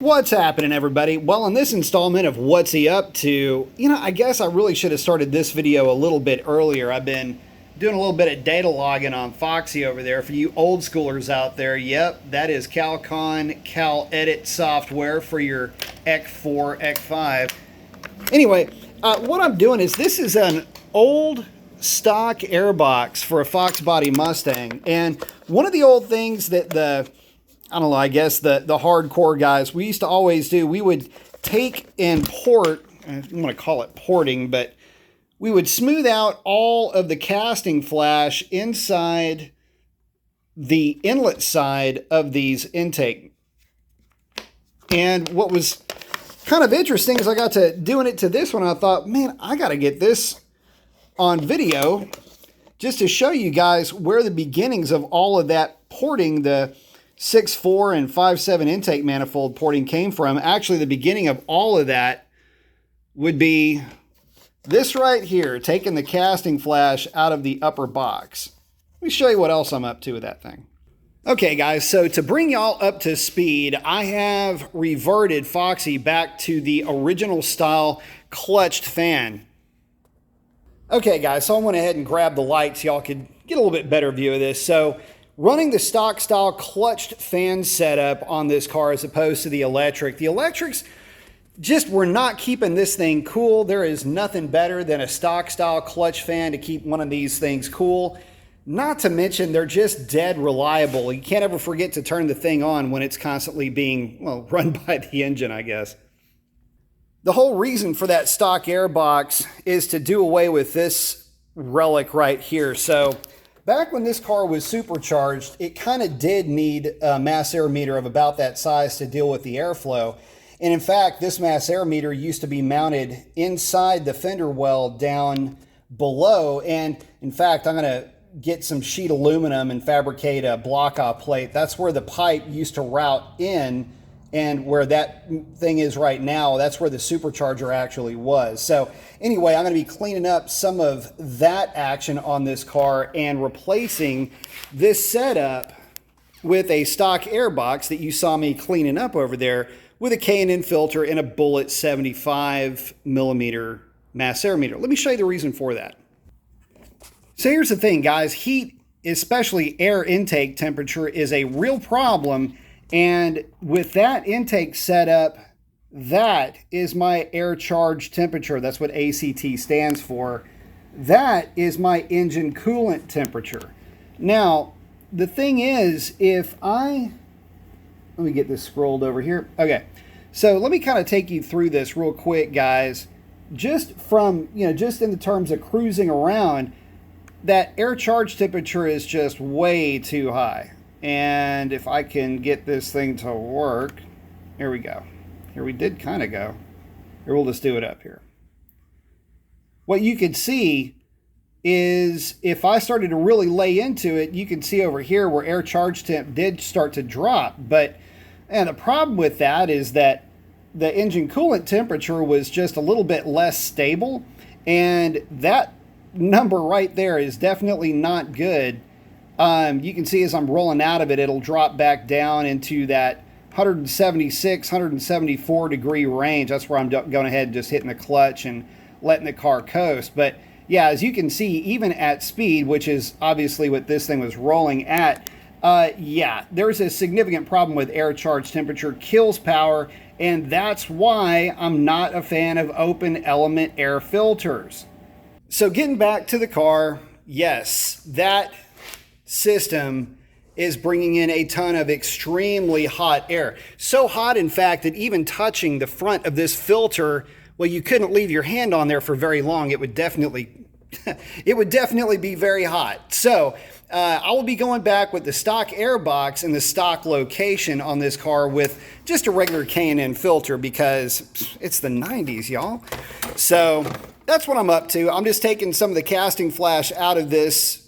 What's happening, everybody? Well, in this installment of What's He Up To, I guess I really should have started this video a little bit earlier. I've been doing a little bit of data logging on Foxy over there. For you old schoolers out there, yep, that is CalCon CalEdit software for your EC4, EC5. Anyway, what I'm doing is this is an old stock airbox for a Fox body Mustang. And one of the old things that I don't know, I guess the hardcore guys, we used to always do, we would take and port, I don't want to call it porting, but we would smooth out all of the casting flash inside the inlet side of these intake. And what was kind of interesting is I got to doing it to this one, and I thought, man, I got to get this on video just to show you guys where the beginnings of all of that porting, the 6.4 and 5.7 intake manifold porting came from. Actually, the beginning of all of that would be this right here, taking the casting flash out of the upper box. Let me show you what else I'm up to with that thing. Okay, guys, so to bring y'all up to speed, I have reverted Foxy back to the original style clutched fan. Okay, guys, so I went ahead and grabbed the lights. Y'all could get a little bit better view of this. So running the stock style clutched fan setup on this car as opposed to the electric. The electrics just were not keeping this thing cool. There is nothing better than a stock style clutch fan to keep one of these things cool. Not to mention they're just dead reliable. You can't ever forget to turn the thing on when it's constantly being, well, run by the engine, I guess. The whole reason for that stock airbox is to do away with this relic right here. So back when this car was supercharged, it kind of did need a mass air meter of about that size to deal with the airflow. And in fact, this mass air meter used to be mounted inside the fender well down below. And in fact, I'm going to get some sheet aluminum and fabricate a block-off plate. That's where the pipe used to route in, and where that thing is right now, that's where the supercharger actually was. So anyway, I'm going to be cleaning up some of that action on this car and replacing this setup with a stock airbox that you saw me cleaning up over there with a K&N filter and a Bullet 75 millimeter mass air meter. Let me show you the reason for that. So here's the thing, guys. Heat, especially air intake temperature, is a real problem. And with that intake setup, that is my air charge temperature. That's what ACT stands for. That is my engine coolant temperature. Now, the thing is, let me get this scrolled over here. Okay, so let me kind of take you through this real quick, guys. Just from, just in the terms of cruising around, that air charge temperature is just way too high. And if I can get this thing to work, here we go. Here we did kind of go. Here, we'll just do it up here. What you could see is if I started to really lay into it, you can see over here where air charge temp did start to drop. And the problem with that is that the engine coolant temperature was just a little bit less stable. And that number right there is definitely not good. You can see as I'm rolling out of it, it'll drop back down into that 176, 174 degree range. That's where I'm going ahead and just hitting the clutch and letting the car coast. But yeah, as you can see, even at speed, which is obviously what this thing was rolling at, yeah, there's a significant problem with air charge temperature, kills power, and that's why I'm not a fan of open element air filters. So getting back to the car, yes, that system is bringing in a ton of extremely hot air. So hot, in fact, that even touching the front of this filter, well, you couldn't leave your hand on there for very long. It would definitely, it would definitely be very hot. So I will be going back with the stock airbox and the stock location on this car with just a regular K&N filter because it's the 90s, y'all. So that's what I'm up to. I'm just taking some of the casting flash out of this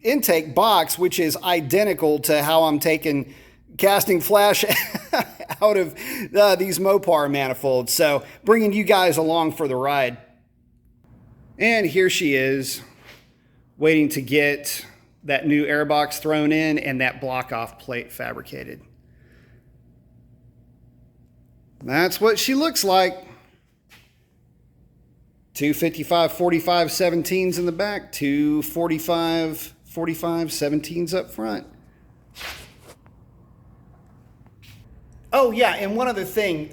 intake box, which is identical to how I'm taking casting flash out of these Mopar manifolds. So bringing you guys along for the ride. And here she is, waiting to get that new airbox thrown in and that block-off plate fabricated. That's what she looks like. 255 45 17s in the back, 245 45 17s up front. Oh yeah, and one other thing,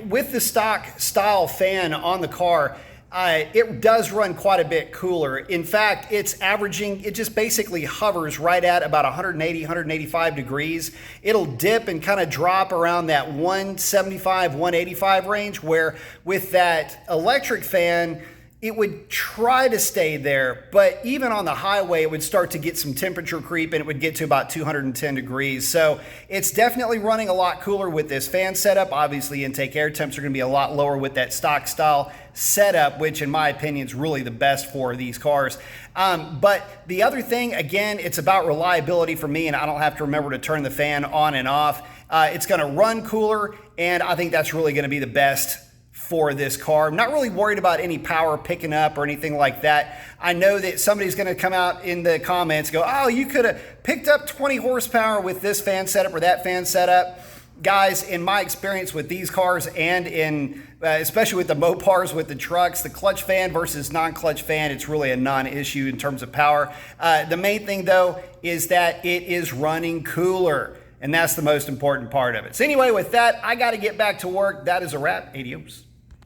with the stock style fan on the car, it does run quite a bit cooler. In fact, it's averaging, it just basically hovers right at about 180, 185 degrees. It'll dip and kind of drop around that 175, 185 range, where with that electric fan, it would try to stay there, but even on the highway, it would start to get some temperature creep and it would get to about 210 degrees. So it's definitely running a lot cooler with this fan setup. Obviously, intake air temps are going to be a lot lower with that stock style setup, which in my opinion is really the best for these cars. But the other thing, again, it's about reliability for me, and I don't have to remember to turn the fan on and off. It's going to run cooler, and I think that's really going to be the best for this car. I'm not really worried about any power picking up or anything like that. I know that somebody's going to come out in the comments and go, oh, you could have picked up 20 horsepower with this fan setup or that fan setup. Guys, in my experience with these cars and in especially with the Mopars, with the trucks, the clutch fan versus non-clutch fan, it's really a non-issue in terms of power. The main thing though is that it is running cooler, and that's the most important part of it. So anyway, with that, I got to get back to work. That is a wrap. Adios.